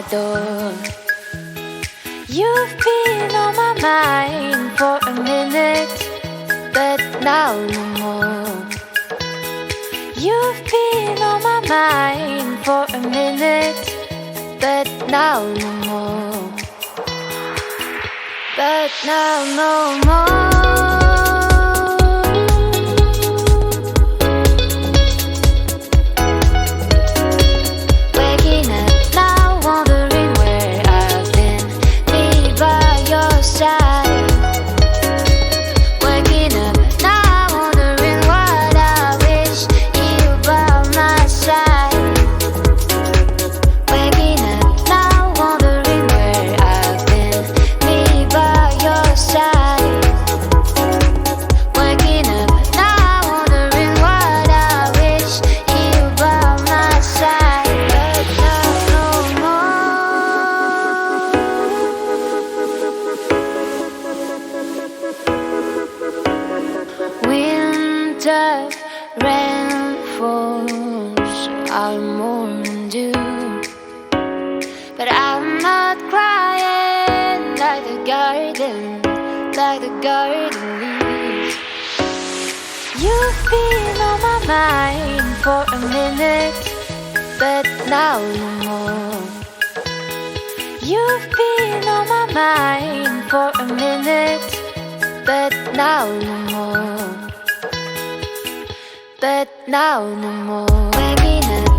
my door. You've been on my mind for a minute, but now no more. You've been on my mind for a minute, but now no more. But now no more. Waking up now, wondering where I've been, me by your side. Waking up now, wondering what I wish you by my side. Waking up now, wondering where I've been, me by your side. Waking up now, wondering what I wish you by my side. But now no more. Winter rain falls, I'll mourn dew, but I'm not crying like the garden leaves. You've been on my mind for a minute, but now no more. You've been on my mind for a minute, but now no more. But now no more. Waking up